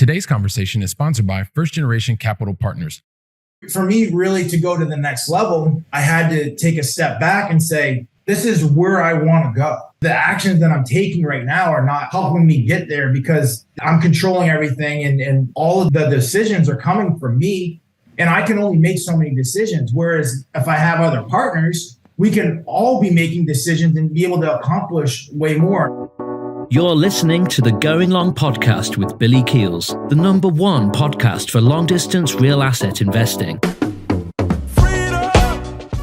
Today's conversation is sponsored by First Generation Capital Partners. For me, really, to go to the next level, I had to take a step back and say, this is where I want to go. The actions that I'm taking right now are not helping me get there because I'm controlling everything and all of the decisions are coming from me. And I can only make so many decisions. Whereas if I have other partners, we can all be making decisions and be able to accomplish way more. You're listening to the Going Long podcast with Billy Keels, the #1 podcast for long-distance real asset investing.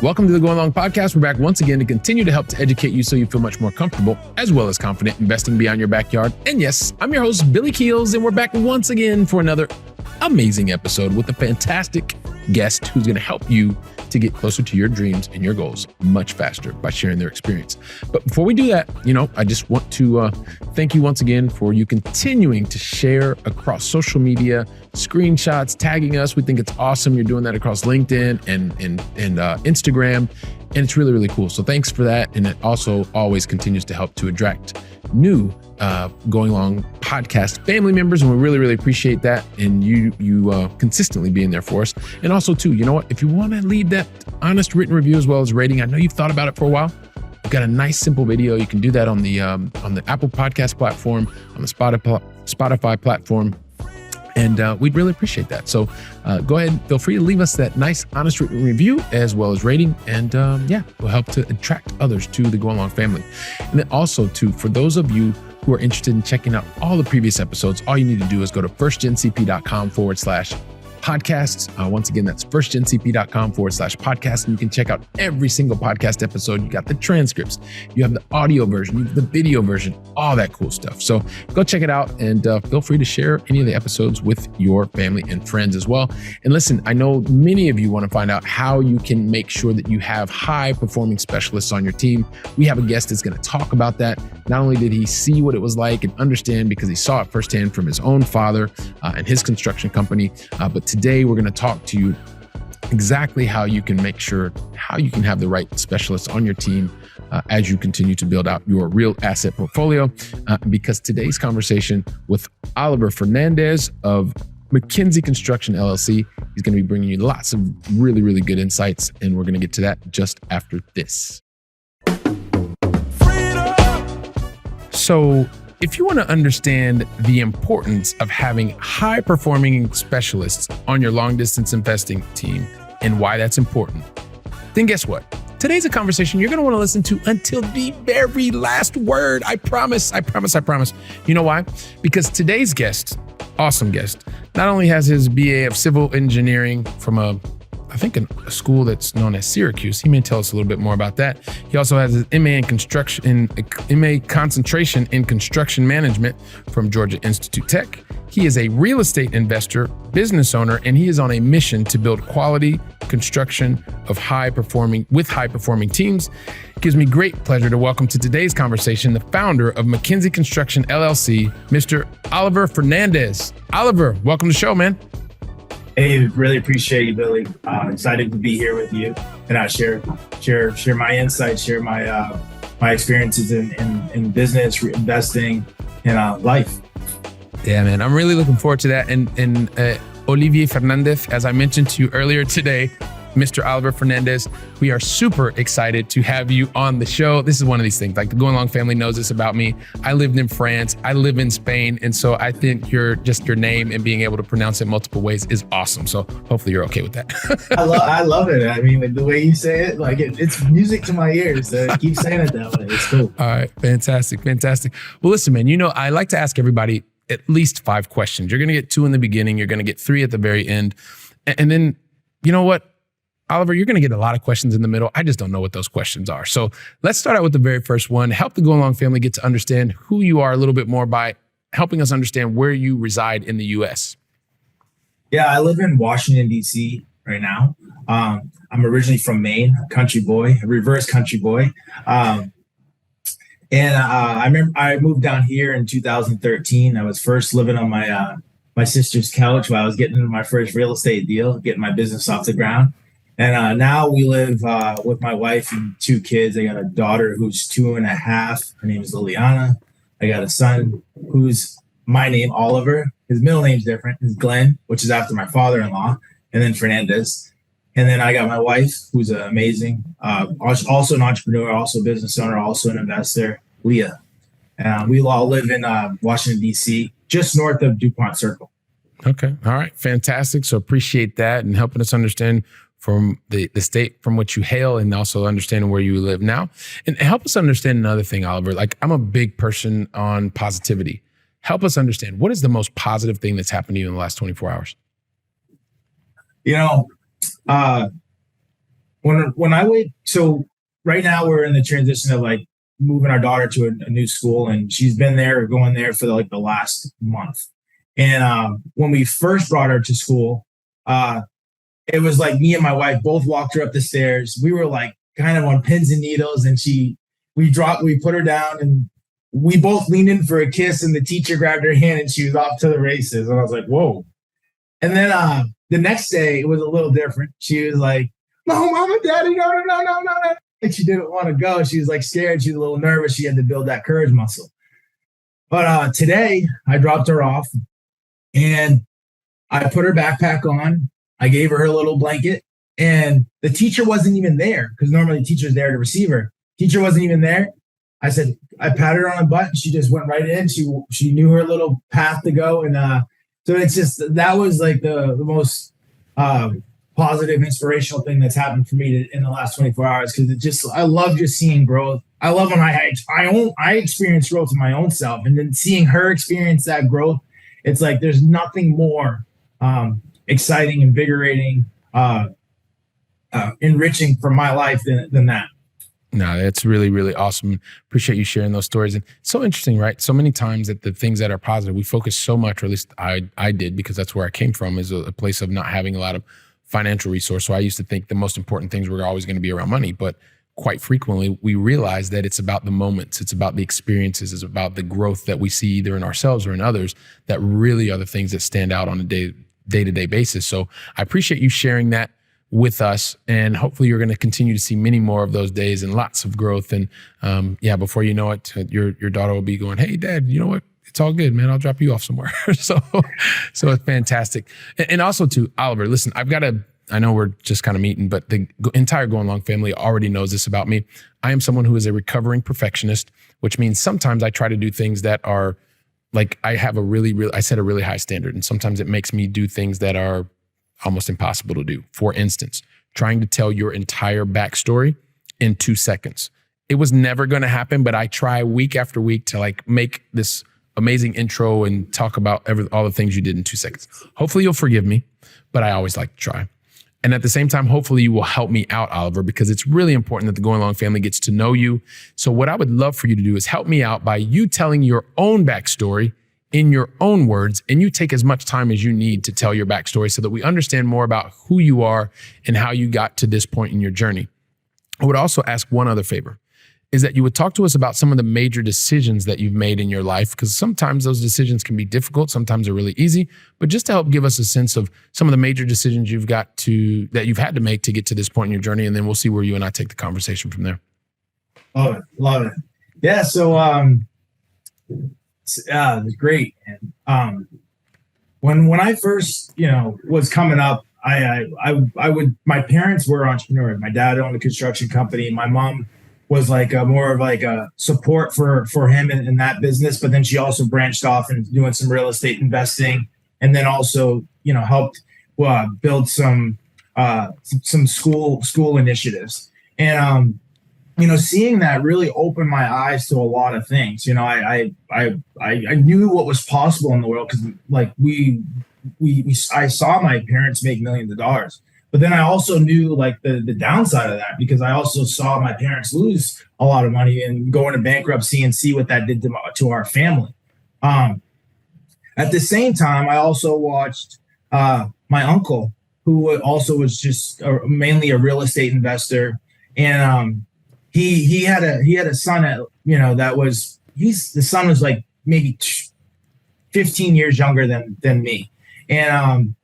Welcome to the Going Long podcast. We're back once again to continue to help to educate you so you feel much more comfortable as well as confident investing beyond your backyard. And yes, I'm your host, Billy Keels, and we're back once again for another amazing episode with a fantastic guest who's going to help you to get closer to your dreams and your goals much faster by sharing their experience. But before we do that, I just want to thank you once again for you continuing to share across social media, screenshots, tagging us. We think it's awesome. You're doing that across LinkedIn and Instagram, and it's really, really cool. So thanks for that. And it also always continues to help to attract new Going Long podcast family members, and we really, really appreciate that. And you consistently being there for us. And also too, you know what? If you want to leave that honest written review as well as rating, I know you've thought about it for a while. We've got a nice simple video. You can do that on the Apple Podcast platform, on the Spotify platform. And we'd really appreciate that. So go ahead, feel free to leave us that nice, honest written review as well as rating. And we'll help to attract others to the Going Long family. And then also too, for those of you who are interested in checking out all the previous episodes, all you need to do is go to firstgencp.com/podcasts. Once again, that's firstgencp.com/podcasts. And you can check out every single podcast episode. You got the transcripts, you have the audio version, you have the video version, all that cool stuff. So go check it out and feel free to share any of the episodes with your family and friends as well. And listen, I know many of you want to find out how you can make sure that you have high performing specialists on your team. We have a guest that's going to talk about that. Not only did he see what it was like and understand because he saw it firsthand from his own father and his construction company, but today we're going to talk to you exactly how you can make sure how you can have the right specialists on your team as you continue to build out your real asset portfolio. Because today's conversation with Oliver Fernandez of McKinsey Construction LLC, he's going to be bringing you lots of really, really good insights, and we're going to get to that just after this. So if you want to understand the importance of having high-performing specialists on your long-distance investing team and why that's important, then guess what? Today's a conversation you're going to want to listen to until the very last word. I promise. You know why? Because today's guest, awesome guest, not only has his BA of Civil Engineering from a school that's known as Syracuse. He may tell us a little bit more about that. He also has his MA concentration in construction management from Georgia Institute Tech. He is a real estate investor, business owner, and he is on a mission to build quality construction of high performing teams. It gives me great pleasure to welcome to today's conversation the founder of McKinsey Construction LLC, Mr. Oliver Fernandez. Oliver, welcome to the show, man. Hey, really appreciate you, Billy. Excited to be here with you, and I share my insights, share my experiences in business, investing, and life. Yeah, man, I'm really looking forward to that. And Olivier Fernandez, as I mentioned to you earlier today, Mr. Oliver Fernandez, we are super excited to have you on the show. This is one of these things, like the Going Long family knows this about me. I lived in France, I live in Spain. And so I think your name and being able to pronounce it multiple ways is awesome. So hopefully you're okay with that. I love it. I mean, the way you say it, like it's music to my ears. Keep saying it that way. It's cool. All right. Fantastic. Well, listen, man, I like to ask everybody at least 5 questions. You're going to get 2 in the beginning. You're going to get 3 at the very end. And then, you know what? Oliver, you're going to get a lot of questions in the middle. I just don't know what those questions are. So let's start out with the very first one. Help the Going Long family get to understand who you are a little bit more by helping us understand where you reside in the U.S. Yeah, I live in Washington, D.C. right now. I'm originally from Maine, a country boy, a reverse country boy. I remember I moved down here in 2013. I was first living on my sister's couch while I was getting into my first real estate deal, getting my business off the ground. And now we live with my wife and 2 kids. I got a daughter who's 2.5. Her name is Liliana. I got a son who's my name, Oliver. His middle name's different. It's Glenn, which is after my father-in-law, and then Fernandez. And then I got my wife, who's amazing, also an entrepreneur, also a business owner, also an investor, Leah. We all live in Washington, D.C., just north of DuPont Circle. Okay. All right. Fantastic. So appreciate that and helping us understand from the state from which you hail and also understanding where you live now. And help us understand another thing, Oliver. Like, I'm a big person on positivity. Help us understand, what is the most positive thing that's happened to you in the last 24 hours? You know, when I wait, so right now we're in the transition of like moving our daughter to a new school, and she's been going there for the last month. And when we first brought her to school, it was like me and my wife both walked her up the stairs. We were like kind of on pins and needles, and we put her down, and we both leaned in for a kiss, and the teacher grabbed her hand and she was off to the races. And I was like, whoa. And then the next day it was a little different. She was like, no, Mama, Daddy, no. And she didn't want to go. She was like scared. She was a little nervous. She had to build that courage muscle. But today I dropped her off and I put her backpack on. I gave her a little blanket, and the teacher wasn't even there, because normally the teacher's there to receive her. Teacher wasn't even there. I patted her on the butt, and she just went right in. She knew her little path to go. And so it's just, that was like the most positive, inspirational thing that's happened for me in the last 24 hours. Because I love just seeing growth. I love when I experience growth in my own self, and then seeing her experience that growth. It's like there's nothing more exciting, invigorating, enriching for my life than that. No, that's really, really awesome. Appreciate you sharing those stories. And so interesting, right? So many times that the things that are positive, we focus so much, or at least I did, because that's where I came from, is a place of not having a lot of financial resource. So I used to think the most important things were always going to be around money. But quite frequently, we realize that it's about the moments, it's about the experiences, it's about the growth that we see either in ourselves or in others that really are the things that stand out on a day-to-day basis. So I appreciate you sharing that with us, and hopefully you're going to continue to see many more of those days and lots of growth. And before you know it, your daughter will be going, "Hey, Dad, you know what? It's all good, man. I'll drop you off somewhere." so it's fantastic. And also to Oliver, listen, I know we're just kind of meeting, but the entire Going Long family already knows this about me. I am someone who is a recovering perfectionist, which means sometimes I try to do things that are like, I set a really high standard. And sometimes it makes me do things that are almost impossible to do. For instance, trying to tell your entire backstory in 2 seconds. It was never going to happen, but I try week after week to like make this amazing intro and talk about all the things you did in 2 seconds. Hopefully you'll forgive me, but I always like to try. And at the same time, hopefully you will help me out, Oliver, because it's really important that the Going Long family gets to know you. So what I would love for you to do is help me out by you telling your own backstory in your own words, and you take as much time as you need to tell your backstory so that we understand more about who you are and how you got to this point in your journey. I would also ask one other favor, is that you would talk to us about some of the major decisions that you've made in your life, because sometimes those decisions can be difficult, sometimes they're really easy, but just to help give us a sense of some of the major decisions that you've had to make to get to this point in your journey, and then we'll see where you and I take the conversation from there. Love it. Yeah, so it was great. And when I first, was coming up, my parents were entrepreneurs. My dad owned a construction company. My mom was like more of like a support for him in that business. But then she also branched off and doing some real estate investing, and then also, helped build some school initiatives. And seeing that really opened my eyes to a lot of things. I knew what was possible in the world, because like I saw my parents make millions of dollars. But then I also knew like the downside of that, because I also saw my parents lose a lot of money and go into bankruptcy and see what that did to our family. At the same time, I also watched my uncle, who also was just mainly a real estate investor, and he had a son the son was like maybe 15 years younger than me, and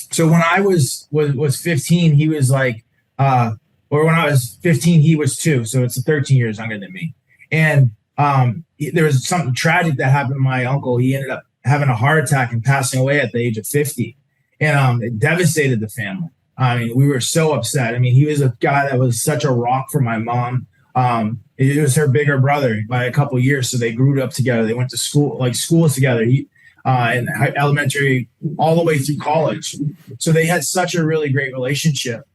so when I was 15, he was like, or when I was 15, he was 2. So it's 13 years younger than me. And there was something tragic that happened to my uncle. He ended up having a heart attack and passing away at the age of 50. And it devastated the family. I mean, we were so upset. I mean, he was a guy that was such a rock for my mom. It was her bigger brother by a couple of years. So they grew up together. They went to schools together. In elementary all the way through college. So they had such a really great relationship.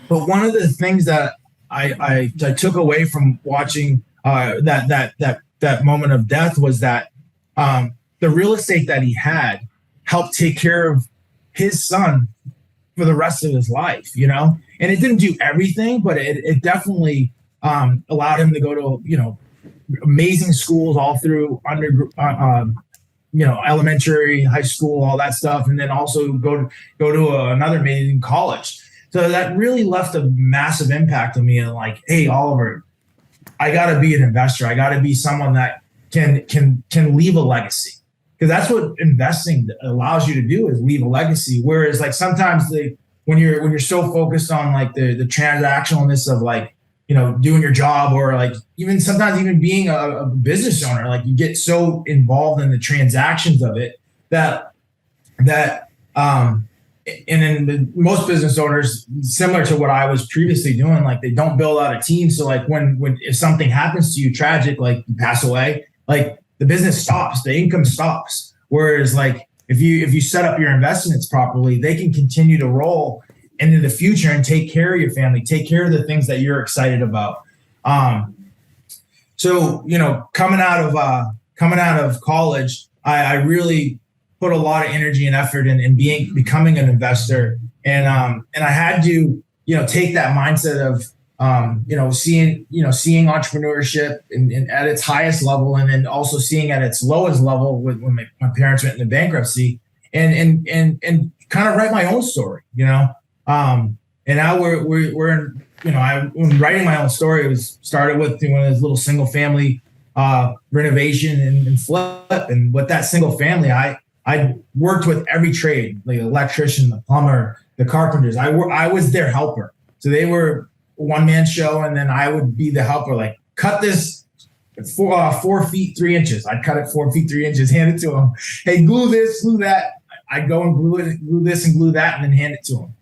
But one of the things that I took away from watching that moment of death was that the real estate that he had helped take care of his son for the rest of his life, and it didn't do everything, but it definitely allowed him to go to, amazing schools all through elementary, high school, all that stuff. And then also go to another amazing college. So that really left a massive impact on me. And like, hey, Oliver, I got to be an investor. I got to be someone that can leave a legacy, because that's what investing allows you to do, is leave a legacy. Whereas like sometimes when you're so focused on like the transactionalness of like, doing your job, or like sometimes even being a business owner, like you get so involved in the transactions of it that and then most business owners, similar to what I was previously doing, like they don't build out a team. So like when if something happens to you tragic, like you pass away, like the business stops, the income stops. Whereas like if you set up your investments properly, they can continue to roll into the future and take care of your family, take care of the things that you're excited about. So coming out of college, I really put a lot of energy and effort in becoming an investor, and I had to take that mindset of seeing entrepreneurship and at its highest level, and then also seeing at its lowest level when my parents went into bankruptcy, and kind of write my own story, and now we're in, when writing my own story, it was started with one of those little single family renovation and flip. And with that single family, I worked with every trade, like the electrician, the plumber, the carpenters. I was their helper. So they were one man show, and then I would be the helper, like cut this 4 feet 3 inches. I'd cut it 4 feet 3 inches, hand it to them. Hey, glue this, glue that. I'd go and glue this and glue that, and then hand it to them.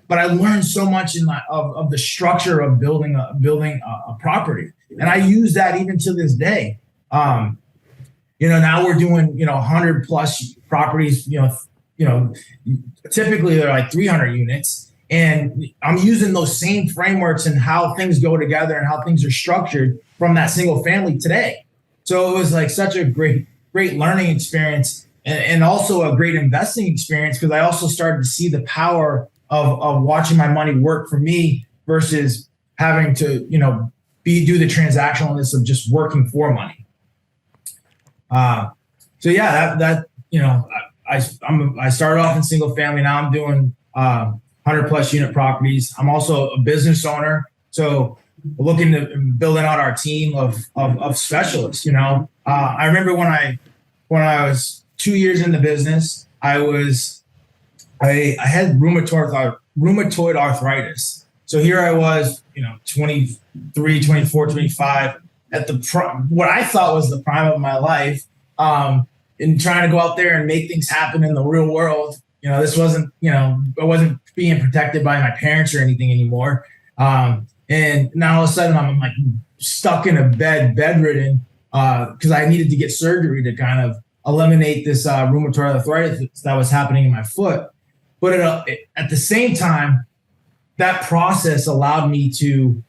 But I learned so much of the structure of building a property, and I use that even to this day. Now we're doing 100 plus properties. Typically they're like 300 units, and I'm using those same frameworks and how things go together and how things are structured from that single family today. So it was like such a great learning experience, and also a great investing experience, because I also started to see the power of watching my money work for me versus having to, do the transactionalness of just working for money. So yeah, I started off in single family. Now I'm doing 100 plus unit properties. I'm also a business owner, so looking to building out our team of specialists. I remember when I was 2 years in the business, I had rheumatoid arthritis. So here I was, 23, 24, 25 at what I thought was the prime of my life, in trying to go out there and make things happen in the real world. This wasn't, I wasn't being protected by my parents or anything anymore. And now all of a sudden I'm like stuck in a bedridden, because I needed to get surgery to kind of eliminate this rheumatoid arthritis that was happening in my foot. But at the same time, that process allowed me to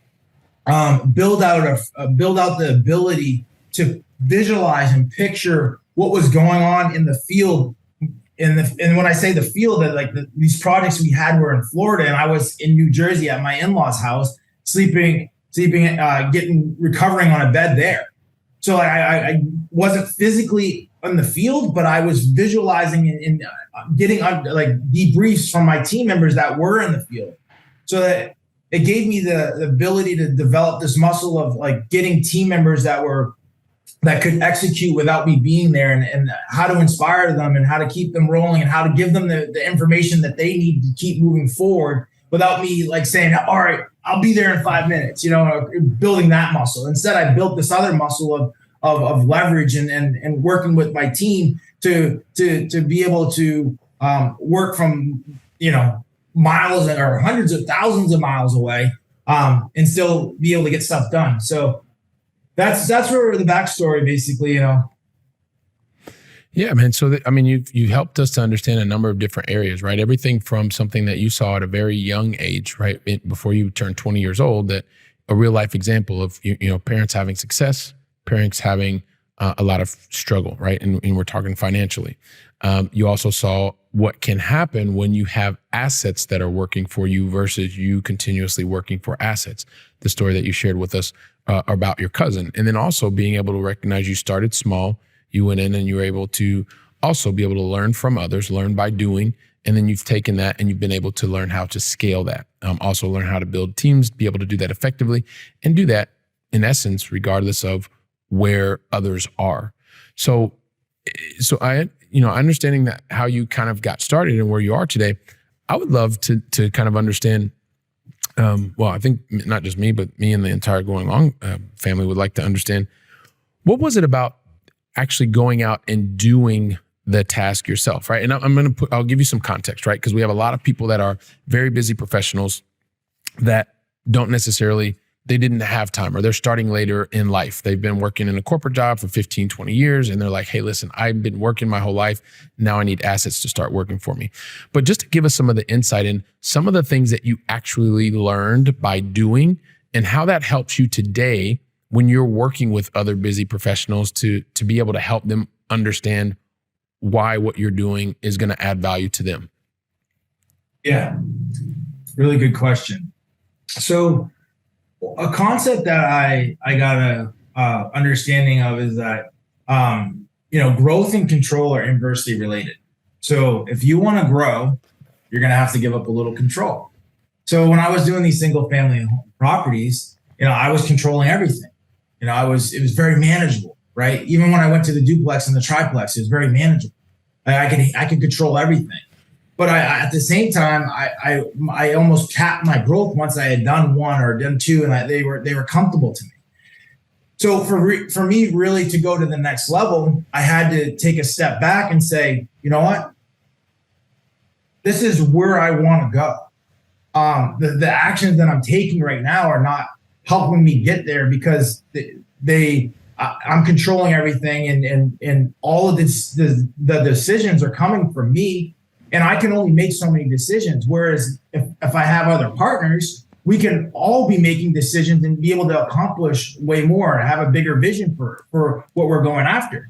build out the ability to visualize and picture what was going on in the field. And when I say the field, that like these projects we had were in Florida, and I was in New Jersey at my in-laws' house, recovering on a bed there. So I wasn't physically in the field, but I was visualizing and getting like debriefs from my team members that were in the field. So that it gave me the ability to develop this muscle of like getting team members that could execute without me being there, and how to inspire them and how to keep them rolling and how to give them the information that they need to keep moving forward without me like saying, all right, I'll be there in 5 minutes, building that muscle. Instead, I built this other muscle of leverage and working with my team to be able to work from, miles or hundreds of thousands of miles away, and still be able to get stuff done. So that's where the backstory basically, Yeah, man. So, you helped us to understand a number of different areas, right? Everything from something that you saw at a very young age, right? Before you turned 20 years old, that a real life example of, parents having success, parents having a lot of struggle, right? And we're talking financially. You also saw what can happen when you have assets that are working for you versus you continuously working for assets. The story that you shared with us about your cousin. And then also being able to recognize you started small, you went in and you were able to also be able to learn from others, learn by doing. And then you've taken that and you've been able to learn how to scale that. Also learn how to build teams, be able to do that effectively and do that in essence, regardless of where others are. So understanding that how you kind of got started and where you are today, I would love to kind of understand, I think not just me, but me and the entire Going Long family would like to understand, what was it about actually going out and doing the task yourself, right? And I'll give you some context, right? Because we have a lot of people that are very busy professionals that don't necessarily, they didn't have time, or they're starting later in life. They've been working in a corporate job for 15, 20 years. And they're like, hey, listen, I've been working my whole life. Now I need assets to start working for me. But just to give us some of the insight in some of the things that you actually learned by doing and how that helps you today when you're working with other busy professionals to be able to help them understand why what you're doing is going to add value to them. Yeah, really good question. So a concept that I got a understanding of is that, growth and control are inversely related. So if you want to grow, you're going to have to give up a little control. So when I was doing these single family properties, I was controlling everything. It was very manageable, right? Even when I went to the duplex and the triplex, it was very manageable. I could control everything. But at the same time, I almost capped my growth once I had done one or done two, and they were comfortable to me. So for me really to go to the next level, I had to take a step back and say, you know what? This is where I want to go. The actions that I'm taking right now are not helping me get there because I'm controlling everything, and all of the decisions are coming from me. And I can only make so many decisions. Whereas if I have other partners, we can all be making decisions and be able to accomplish way more and have a bigger vision for what we're going after.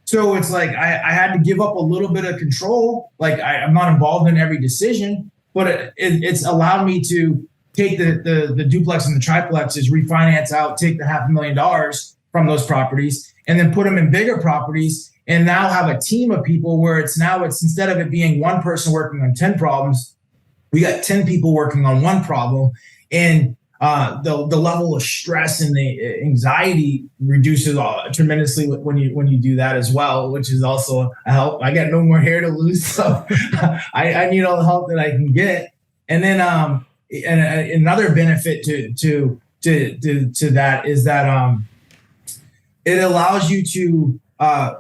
So it's like I had to give up a little bit of control. Like I'm not involved in every decision, but it's allowed me to take the duplex and the triplexes, refinance out, take the $500,000 from those properties, and then put them in bigger properties. And now have a team of people where it's instead of it being one person working on 10 problems, we got 10 people working on one problem. And the level of stress and the anxiety reduces tremendously when you do that as well, which is also a help. I got no more hair to lose, so I need all the help that I can get. And then and another benefit to that is that it allows you to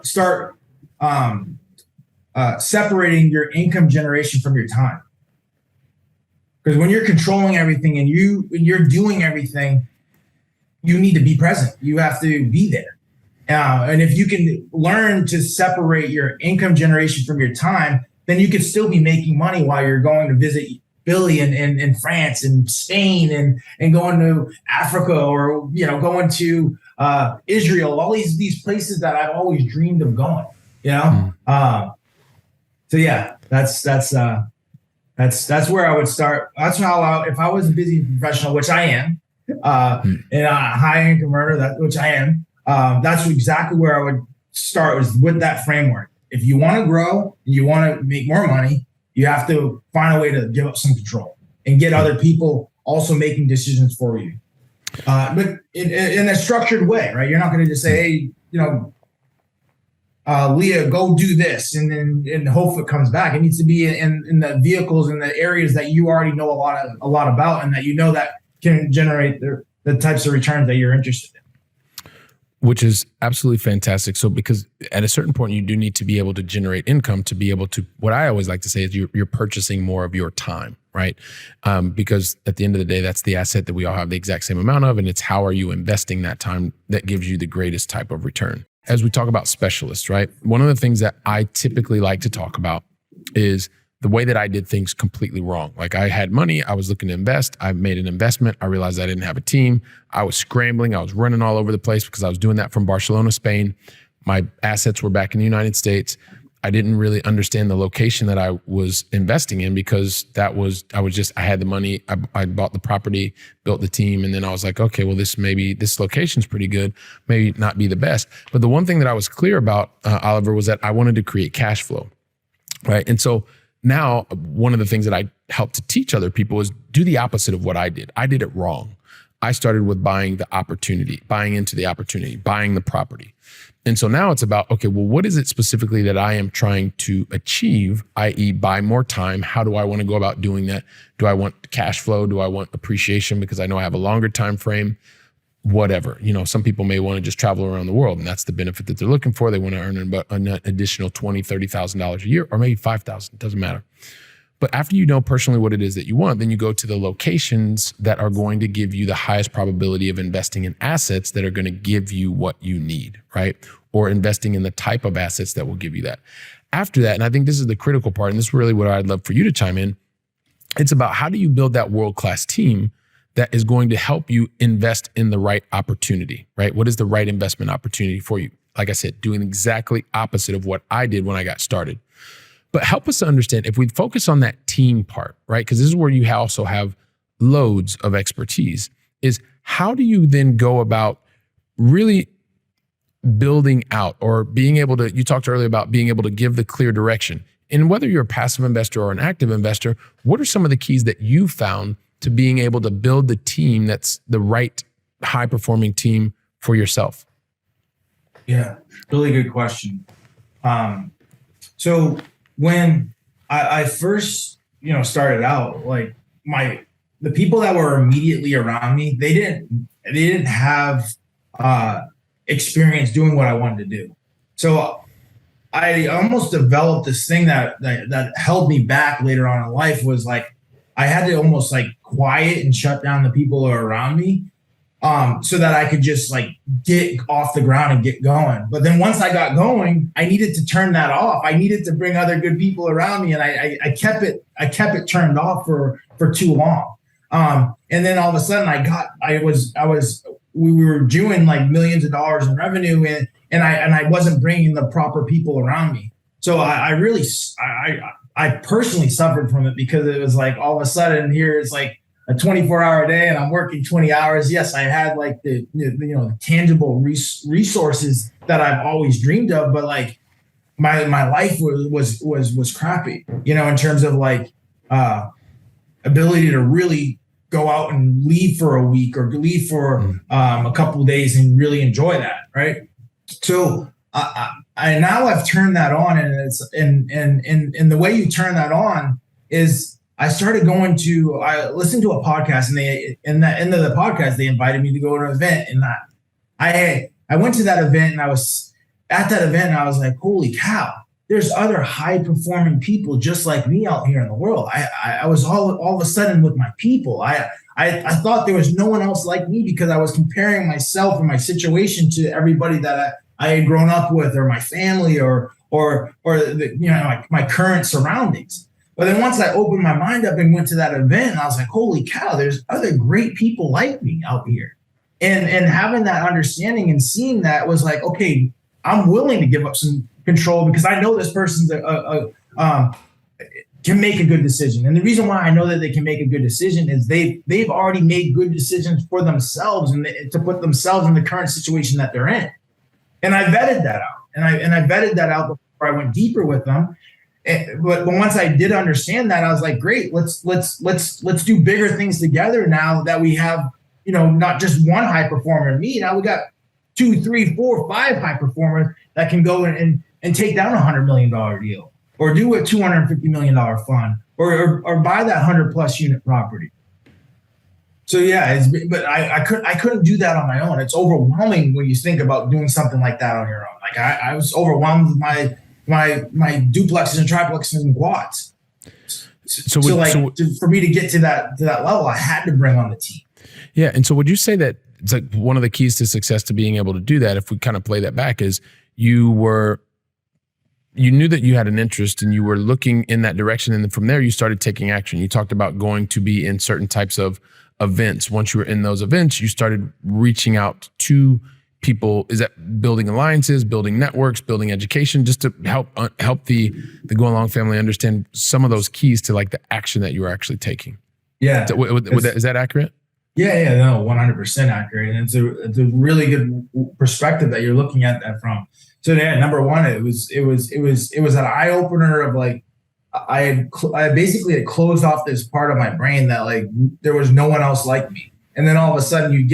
start separating your income generation from your time. Because when you're controlling everything and you're doing everything, you need to be present. You have to be there. And if you can learn to separate your income generation from your time, then you can still be making money while you're going to visit Billy in France and Spain and going to Africa or going to Israel, all these places that I've always dreamed of going. So yeah, that's where I would start. That's how if I was a busy professional, which I am, and a high income earner, which I am, that's exactly where I would start, was with that framework. If you want to grow and you want to make more money, you have to find a way to give up some control and get other people also making decisions for you. But in a structured way, right? You're not going to just say, hey, Leah, go do this, and hope it comes back. It needs to be in the vehicles and the areas that you already know a lot about, and that that can generate the types of returns that you're interested in. which is absolutely fantastic. So because at a certain point, you do need to be able to generate income to be able to, what I always like to say is you're purchasing more of your time, right? Because at the end of the day, that's the asset that we all have the exact same amount of, and it's how are you investing that time that gives you the greatest type of return. As we talk about specialists, right? One of the things that I typically like to talk about is the way that I did things completely wrong. Like I had money, I was looking to invest, I made an investment, I realized I didn't have a team, I was scrambling, I was running all over the place because I was doing that from Barcelona, Spain. My assets were back in the United States. I didn't really understand the location that I was investing in because I had the money, I bought the property, built the team, and then I was like, okay, well, this location's pretty good, maybe not be the best. But the one thing that I was clear about, Oliver, was that I wanted to create cash flow, right? And so now, one of the things that I help to teach other people is do the opposite of what I did. I did it wrong. I started with buying into the opportunity, buying the property. And so now it's about, okay, well, what is it specifically that I am trying to achieve, i.e. buy more time? How do I want to go about doing that? Do I want cash flow? Do I want appreciation because I know I have a longer time frame? Whatever. Some people may want to just travel around the world, and that's the benefit that they're looking for. They want to earn an additional $20,000, $30,000 a year, or maybe $5,000, it doesn't matter. But after you know personally what it is that you want, then you go to the locations that are going to give you the highest probability of investing in assets that are going to give you what you need, right? Or investing in the type of assets that will give you that. After that, and I think this is the critical part, and this is really what I'd love for you to chime in, it's about how do you build that world-class team that is going to help you invest in the right opportunity, right? What is the right investment opportunity for you? Like I said, doing exactly opposite of what I did when I got started. But help us to understand, if we focus on that team part, right? Because this is where you also have loads of expertise, is how do you then go about really building out or being able to, you talked earlier about being able to give the clear direction. And whether you're a passive investor or an active investor, what are some of the keys that you found to being able to build the team that's the right high-performing team for yourself? Yeah, really good question. So when I first, started out, like the people that were immediately around me, they didn't have experience doing what I wanted to do. So I almost developed this thing that held me back later on in life, was like I had to almost like quiet and shut down the people who are around me, so that I could just like get off the ground and get going. But then once I got going, I needed to turn that off. I needed to bring other good people around me, and I kept it turned off for too long. And then all of a sudden we were doing like millions of dollars in revenue, and I wasn't bringing the proper people around me. So I personally suffered from it, because it was like all of a sudden here it's like a 24-hour day and I'm working 20 hours. Yes, I had like the tangible resources that I've always dreamed of, but like my life was crappy, in terms of like ability to really go out and leave for a week or leave for a couple of days and really enjoy that, right? So I now I've turned that on, and it's and the way you turn that on is I listened to a podcast, and in the end of the podcast they invited me to go to an event, and I went to that event, and I was at that event, and I was like, holy cow, there's other high performing people just like me out here in the world. I was all of a sudden with my people. I thought there was no one else like me, because I was comparing myself and my situation to everybody that I had grown up with, or my family, or my current surroundings. But then once I opened my mind up and went to that event, I was like, holy cow, there's other great people like me out here. And having that understanding and seeing that was like, okay, I'm willing to give up some control, because I know this person's can make a good decision. And the reason why I know that they can make a good decision is they've already made good decisions for themselves, and to put themselves in the current situation that they're in. And I vetted that out, and I vetted that out before I went deeper with them. But once I did understand that, I was like, great, let's do bigger things together now that we have, not just one high performer in me. Now we got 2, 3, 4, 5 high performers that can go and take down $100 million deal, or do a $250 million fund, or buy that 100+ unit property. So yeah, but I couldn't do that on my own. It's overwhelming when you think about doing something like that on your own. Like I was overwhelmed with my duplexes and triplexes and quads. For me to get to that level, I had to bring on the team. Yeah. And so would you say that it's like one of the keys to success to being able to do that, if we kind of play that back, is you knew that you had an interest and you were looking in that direction. And then from there, you started taking action. You talked about going to be in certain types of events. Once you were in those events, you started reaching out to people. Is that building alliances, building networks, building education, just to help the Going Long family understand some of those keys to like the action that you were actually taking? Yeah. Is that accurate? Yeah, no, 100% accurate. And it's a really good perspective that you're looking at that from. So yeah, number one, it was an eye opener of like, I basically had closed off this part of my brain that like there was no one else like me. And then all of a sudden you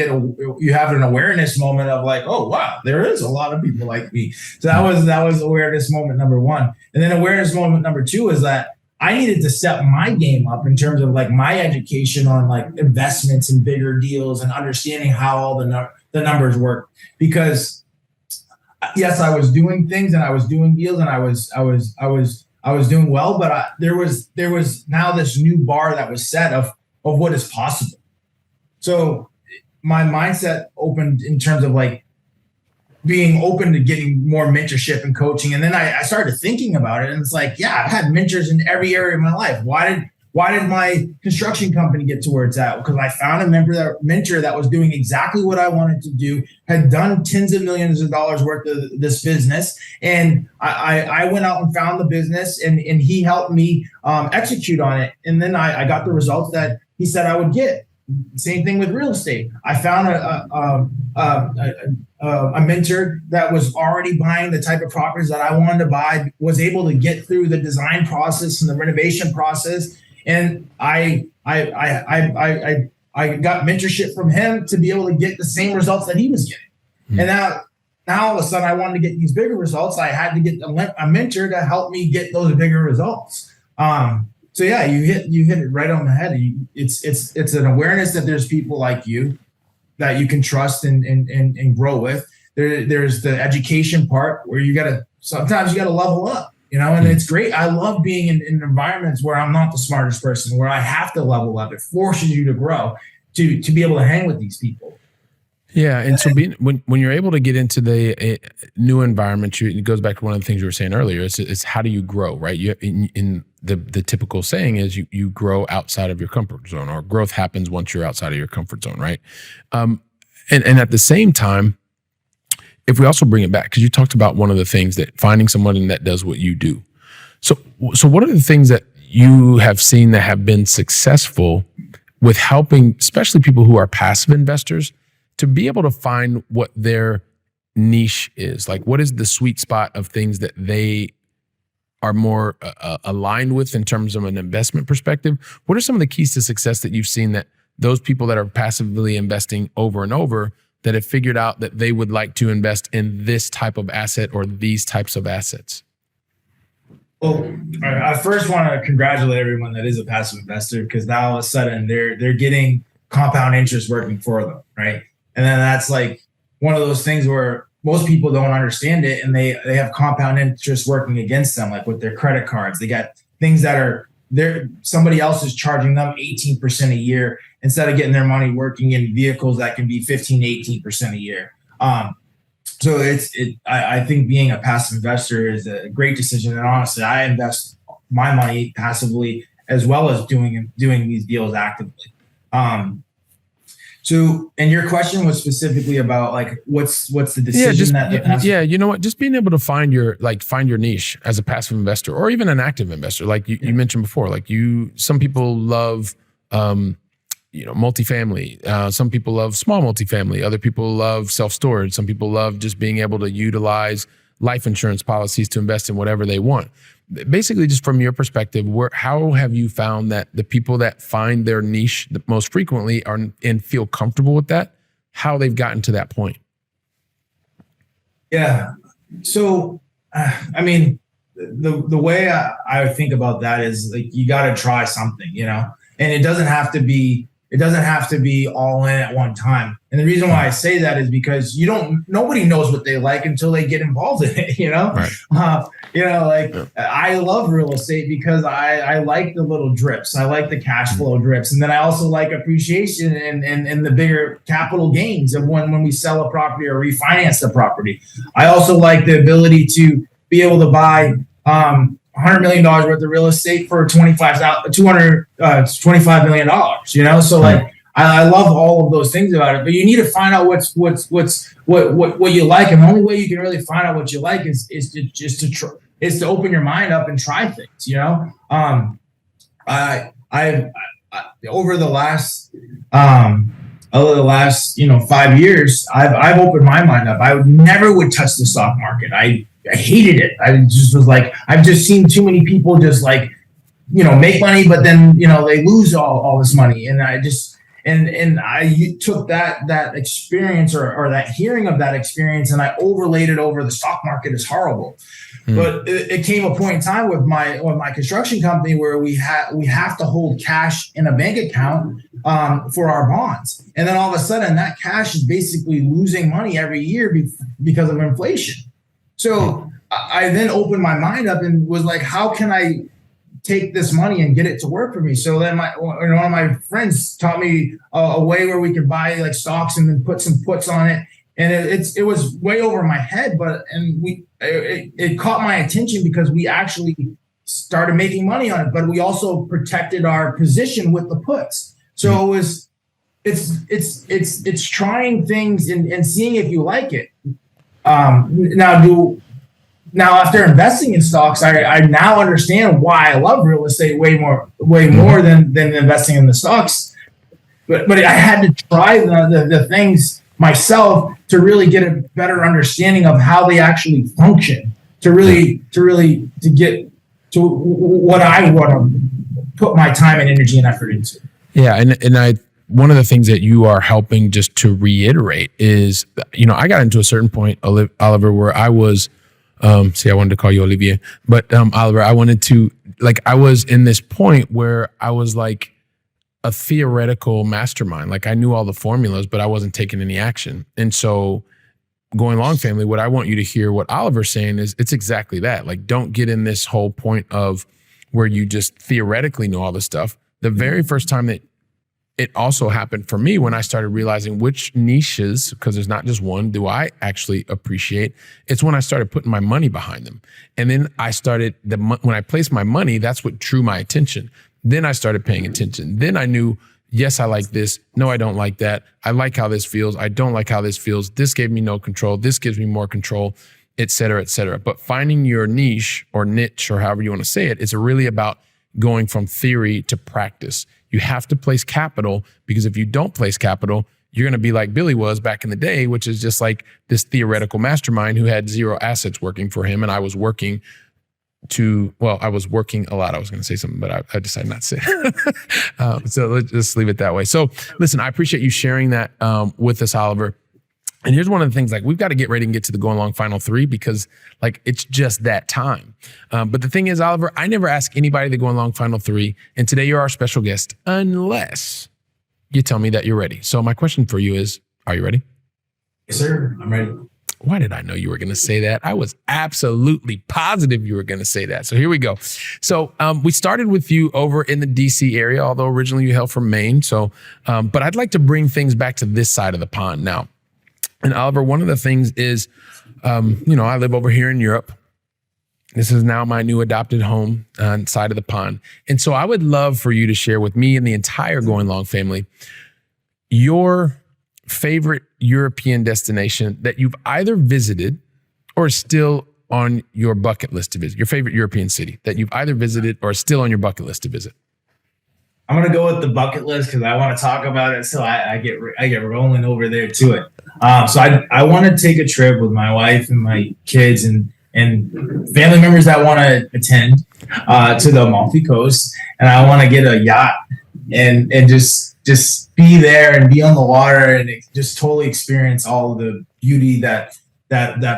have an awareness moment of like, oh wow, there is a lot of people like me. So that was awareness moment number one. And then awareness moment number two is that I needed to step my game up in terms of like my education on like investments and bigger deals and understanding how all the numbers work. Because yes, I was doing things and I was doing deals and I was doing well, but there was now this new bar that was set of what is possible. So my mindset opened in terms of like being open to getting more mentorship and coaching. And then I started thinking about it, and it's like, yeah, I've had mentors in every area of my life. Why did my construction company get to where it's at? Because I found a mentor that was doing exactly what I wanted to do, had done tens of millions of dollars worth of this business. And I went out and found the business, and he helped me execute on it. And then I got the results that he said I would get. Same thing with real estate. I found a mentor that was already buying the type of properties that I wanted to buy, was able to get through the design process and the renovation process. And I got mentorship from him to be able to get the same results that he was getting. And now all of a sudden I wanted to get these bigger results. I had to get a mentor to help me get those bigger results. So yeah, you hit it right on the head. It's an awareness that there's people like you that you can trust and grow with. There's the education part where sometimes you gotta level up, and it's great. I love being in environments where I'm not the smartest person, where I have to level up. It forces you to grow to be able to hang with these people. Yeah, and so when you're able to get into the new environment, it goes back to one of the things you were saying earlier. It's how do you grow, right? In the typical saying is you grow outside of your comfort zone, or growth happens once you're outside of your comfort zone, right? And at the same time, if we also bring it back, because you talked about one of the things that finding someone that does what you do. So what are the things that you have seen that have been successful with helping, especially people who are passive investors, to be able to find what their niche is? Like, what is the sweet spot of things that they are more aligned with in terms of an investment perspective? What are some of the keys to success that you've seen that those people that are passively investing over and over that have figured out that they would like to invest in this type of asset or these types of assets? Well, I first want to congratulate everyone that is a passive investor, because now all of a sudden they're getting compound interest working for them, right? And then that's like one of those things where most people don't understand it, and they have compound interest working against them, like with their credit cards. They got things that are there. Somebody else is charging them 18% a year instead of getting their money working in vehicles that can be 15 to 18% a year. So I think being a passive investor is a great decision. And honestly, I invest my money passively as well as doing these deals actively. So, and your question was specifically about like what's the decision you know what? Just being able to find your niche as a passive investor, or even an active investor, like you mentioned before. Like some people love multifamily. Some people love small multifamily. Other people love self-storage. Some people love just being able to utilize life insurance policies to invest in whatever they want. Basically, just from your perspective, how have you found that the people that find their niche the most frequently and feel comfortable with that, how they've gotten to that point? Yeah. So, I mean, the way I think about that is like, you got to try something, and it doesn't have to be It doesn't have to be all in at one time. And the reason why I say that is because nobody knows what they like until they get involved in it, Right. I love real estate because I like the little drips. I like the cash flow drips. And then I also like appreciation and the bigger capital gains of when we sell a property or refinance the property. I also like the ability to be able to buy $100 million worth of real estate for $25 million, So like, I love all of those things about it, but you need to find out what you like. And the only way you can really find out what you like is to open your mind up and try things, over the last 5 years, I've opened my mind up. I never would touch the stock market. I hated it. I just was like, I've just seen too many people just like, make money, but then, they lose all this money. And I just, and I took that experience or that hearing of that experience, and I overlaid it over the stock market is horrible. But it came a point in time with my construction company where we have to hold cash in a bank account for our bonds. And then all of a sudden that cash is basically losing money every year because of inflation. So I then opened my mind up and was like, how can I take this money and get it to work for me? So then one of my friends taught me a way where we could buy like stocks and then put some puts on it. And it was way over my head, it caught my attention because we actually started making money on it, but we also protected our position with the puts. So it's trying things and seeing if you like it. Now after investing in stocks, I now understand why I love real estate way more than investing in the stocks. But I had to try the things myself to really get a better understanding of how they actually function, to get to what I want to put my time and energy and effort into. Yeah. And one of the things that you are helping just to reiterate is, I got into a certain point, Oliver, where I was, I wanted to call you Olivier, but Oliver, I was in this point where I was like a theoretical mastermind. Like I knew all the formulas, but I wasn't taking any action. And so Going Long family, what I want you to hear, what Oliver's saying is it's exactly that. Like, don't get in this whole point of where you just theoretically know all this stuff. The very first time that it also happened for me, when I started realizing which niches, because there's not just one, do I actually appreciate, it's when I started putting my money behind them. And then I started, when I placed my money, that's what drew my attention. Then I started paying attention. Then I knew, yes, I like this. No, I don't like that. I like how this feels. I don't like how this feels. This gave me no control. This gives me more control, et cetera, et cetera. But finding your niche or however you want to say it, it's really about going from theory to practice. You have to place capital, because if you don't place capital, you're going to be like Billy was back in the day, which is just like this theoretical mastermind who had zero assets working for him. And I was working I was working a lot. I was going to say something, but I decided not to say it. So let's just leave it that way. So listen, I appreciate you sharing that with us, Oliver. And here's one of the things, like, we've got to get ready and get to the Going Long Final 3, because like, it's just that time. But the thing is, Oliver, I never ask anybody the Going Long Final 3. And today you're our special guest, unless you tell me that you're ready. So my question for you is, are you ready? Yes, sir. I'm ready. Why did I know you were going to say that? I was absolutely positive you were going to say that. So here we go. So we started with you over in the DC area, although originally you hail from Maine. So, but I'd like to bring things back to this side of the pond now. And Oliver, one of the things is, I live over here in Europe. This is now my new adopted home side of the pond. And so I would love for you to share with me and the entire Going Long family your favorite European destination that you've either visited or still on your bucket list to visit. Your favorite European city that you've either visited or still on your bucket list to visit. I'm going to go with the bucket list because I want to talk about it. So I get rolling over there to it. So I want to take a trip with my wife and my kids and family members that want to attend to the Amalfi Coast. And I want to get a yacht and just be there and be on the water and just totally experience all of the beauty that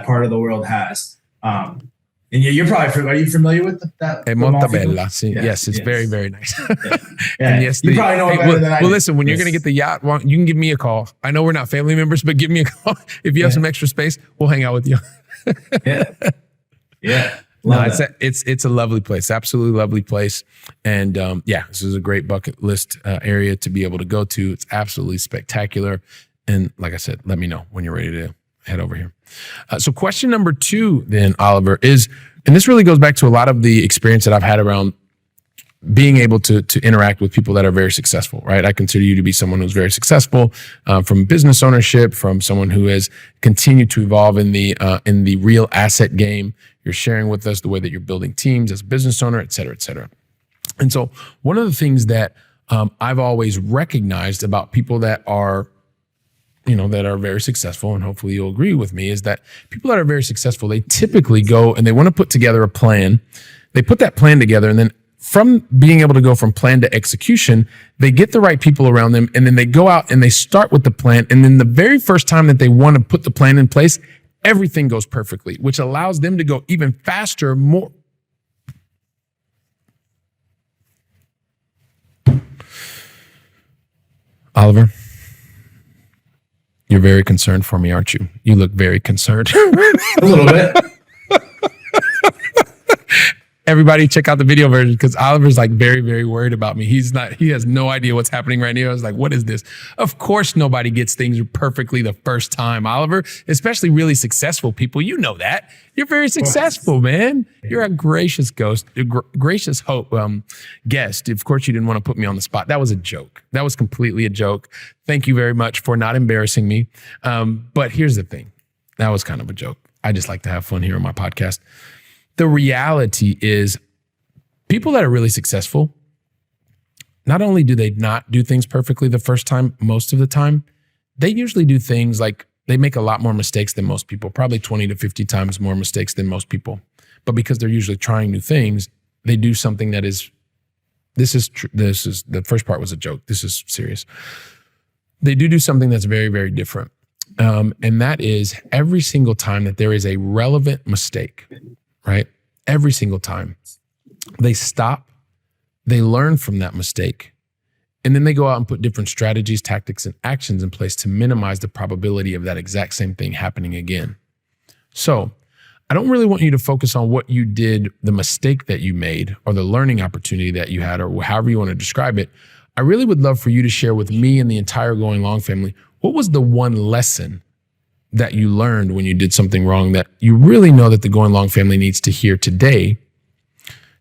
part of the world has. And you're probably, are you familiar with that? Montebella. Yes, it's very, very nice. And yes, you probably know it better than I do. Well, listen, when you're going to get the yacht, you can give me a call. I know we're not family members, but give me a call. If you have some extra space, we'll hang out with you. Yeah. No, it's a lovely place, absolutely lovely place. And this is a great bucket list area to be able to go to. It's absolutely spectacular. And like I said, let me know when you're ready to head over here. So question number 2 then, Oliver, is, and this really goes back to a lot of the experience that I've had around being able to interact with people that are very successful, right? I consider you to be someone who's very successful from business ownership, from someone who has continued to evolve in the real asset game. You're sharing with us the way that you're building teams as a business owner, et cetera, et cetera. And so one of the things that I've always recognized about people that are very successful, and hopefully you'll agree with me, is that people that are very successful, they typically go and they want to put together a plan. They put that plan together, and then from being able to go from plan to execution, they get the right people around them, and then they go out and they start with the plan. And then the very first time that they want to put the plan in place, everything goes perfectly, which allows them to go even faster, more. Oliver, you're very concerned for me, aren't you? You look very concerned. A little bit. Everybody check out the video version, because Oliver's like very, very worried about me. He has no idea what's happening right now. I was like, what is this? Of course, nobody gets things perfectly the first time, Oliver, especially really successful people. You know that. You're very successful, man. You're a gracious guest. Of course, you didn't want to put me on the spot. That was a joke. That was completely a joke. Thank you very much for not embarrassing me. But here's the thing. That was kind of a joke. I just like to have fun here on my podcast. The reality is, people that are really successful, not only do they not do things perfectly the first time, most of the time, they usually do things like they make a lot more mistakes than most people, probably 20 to 50 times more mistakes than most people. But because they're usually trying new things, they do something that is, the first part was a joke. This is serious. They do something that's very, very different. And that is, every single time that there is a relevant mistake, right? Every single time they stop, they learn from that mistake, and then they go out and put different strategies, tactics, and actions in place to minimize the probability of that exact same thing happening again. So I don't really want you to focus on what you did, the mistake that you made, or the learning opportunity that you had, or however you want to describe it. I really would love for you to share with me and the entire Going Long family, what was the one lesson that you learned when you did something wrong that you really know that the Going Long family needs to hear today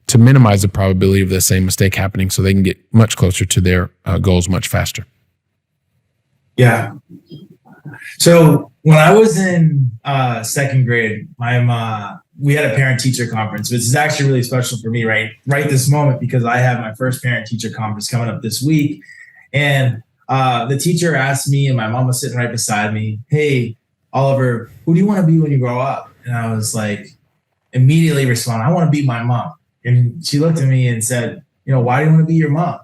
to minimize the probability of the same mistake happening, so they can get much closer to their goals much faster? Yeah. So when I was in second grade, we had a parent-teacher conference, which is actually really special for me right this moment, because I have my first parent-teacher conference coming up this week. And the teacher asked me, and my mom was sitting right beside me, "Hey, Oliver, who do you want to be when you grow up?" And I was like, immediately respond, "I want to be my mom." And she looked at me and said, "Why do you want to be your mom?"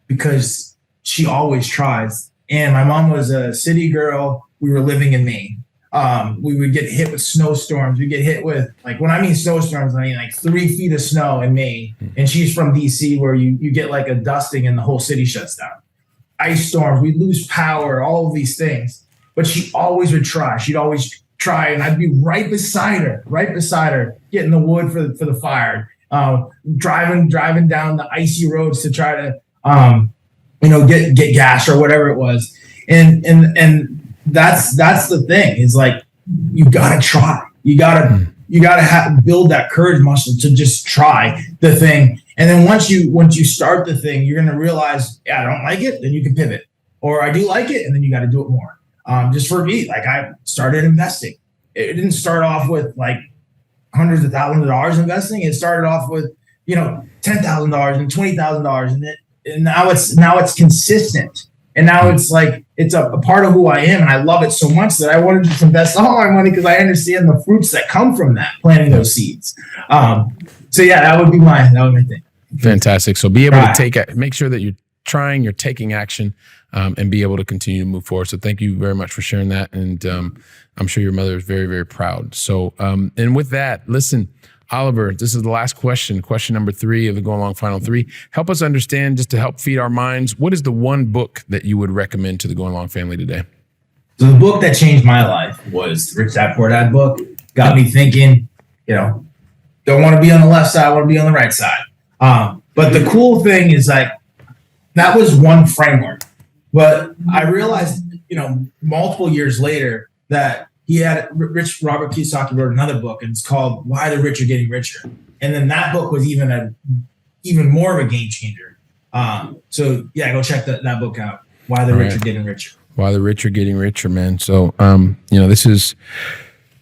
Because she always tries. And my mom was a city girl. We were living in Maine. We would get hit with snowstorms. We get hit with, like, when I mean snowstorms, I mean like 3 feet of snow in Maine. And she's from DC, where you get like a dusting and the whole city shuts down. Ice storms, we'd lose power, all of these things. But she always would try. She'd always try, and I'd be right beside her, getting the wood for the fire, driving down the icy roads to try to, get gas or whatever it was. And that's the thing, is like, you gotta try. You gotta build that courage muscle to just try the thing. And then once you start the thing, you're gonna realize, I don't like it, then you can pivot, or I do like it, and then you got to do it more. Just for me, like, I started investing. It didn't start off with like hundreds of thousands of dollars investing. It started off with, $10,000 and $20,000, and now it's consistent. And now it's like, it's a part of who I am, and I love it so much that I wanted to invest all my money, because I understand the fruits that come from that, planting those seeds. So yeah, that would be my thing. Fantastic. So be able to make sure that you're trying, you're taking action, and be able to continue to move forward. So thank you very much for sharing that. And I'm sure your mother is very, very proud. So, and with that, listen, Oliver, this is the last question. Question number 3 of the Going Long Final 3. Help us understand, just to help feed our minds, what is the one book that you would recommend to the Going Long family today? So the book that changed my life was the Rich Dad Poor Dad book. Got me thinking, don't want to be on the left side, I want to be on the right side. But the cool thing is that was one framework. But I realized, multiple years later that Robert Kiyosaki wrote another book, and it's called Why the Rich Are Getting Richer. And then that book was even more of a game changer. So yeah, go check that book out. Why the Rich Are Getting Richer. Why the Rich Are Getting Richer, man. So,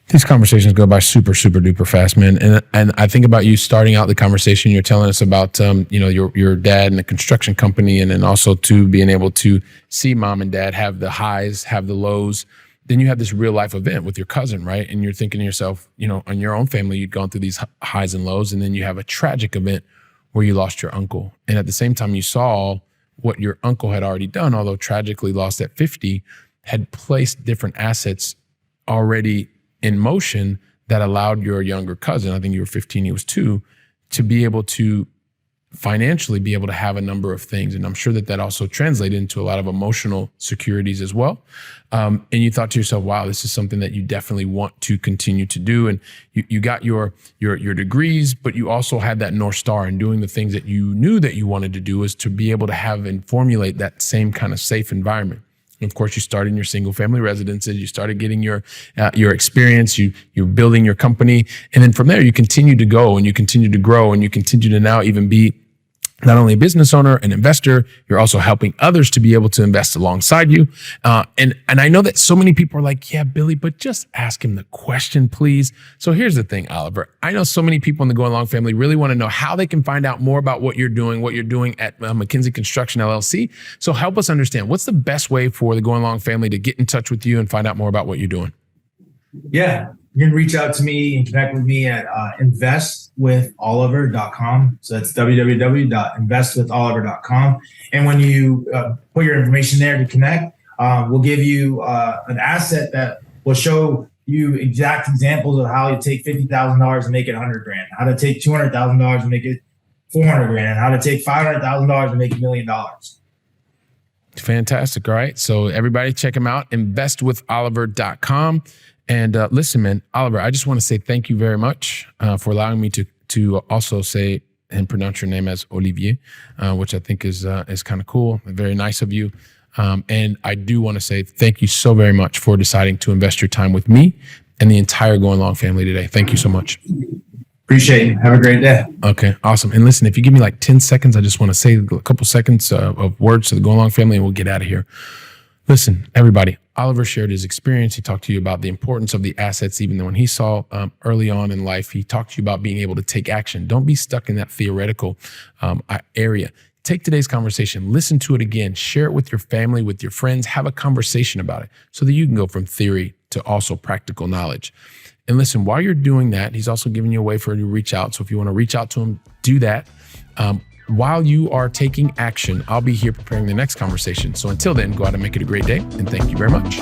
these conversations go by super, super duper fast, man. And I think about you starting out the conversation. You're telling us about, your dad and the construction company, and then also to being able to see mom and dad have the highs, have the lows. Then you have this real life event with your cousin, right? And you're thinking to yourself, on your own family, you'd gone through these highs and lows. And then you have a tragic event where you lost your uncle. And at the same time, you saw what your uncle had already done, although tragically lost at 50, had placed different assets already in motion that allowed your younger cousin, I think you were 15, he was 2, to be able to financially be able to have a number of things. And I'm sure that also translated into a lot of emotional securities as well. And you thought to yourself, wow, this is something that you definitely want to continue to do. And you got your degrees, but you also had that North Star in doing the things that you knew that you wanted to do, is to be able to have and formulate that same kind of safe environment. And of course, you started in your single family residences. You started getting your experience. You're building your company. And then from there, you continue to go and you continue to grow and you continue to now even be not only a business owner, an investor, you're also helping others to be able to invest alongside you. And I know that so many people are like, yeah, Billy, but just ask him the question, please. So here's the thing, Oliver. I know so many people in the Going Long family really want to know how they can find out more about what you're doing at McKinsey Construction LLC. So help us understand, what's the best way for the Going Long family to get in touch with you and find out more about what you're doing? Yeah. You can reach out to me and connect with me at investwitholiver.com. So that's www.investwitholiver.com. And when you put your information there to connect, we'll give you an asset that will show you exact examples of how you take $50,000 and make it $100,000, how to take $200,000 and make it $400,000, and how to take $500,000 and make $1 million. Fantastic. All right. So everybody check him out, investwitholiver.com. And listen, man, Oliver, I just want to say thank you very much for allowing me to also say and pronounce your name as Olivier, which I think is kind of cool. Very nice of you. And I do want to say thank you so very much for deciding to invest your time with me and the entire Going Long family today. Thank you so much. Appreciate it. Have a great day. Okay, awesome. And listen, if you give me like 10 seconds, I just want to say a couple seconds of words to the Going Long family and we'll get out of here. Listen, everybody, Oliver shared his experience. He talked to you about the importance of the assets, even when he saw early on in life. He talked to you about being able to take action. Don't be stuck in that theoretical area. Take today's conversation, listen to it again, share it with your family, with your friends, have a conversation about it so that you can go from theory to also practical knowledge. And listen, while you're doing that, he's also giving you a way for you to reach out. So if you want to reach out to him, do that. While you are taking action, I'll be here preparing the next conversation. So until then, go out and make it a great day. And thank you very much.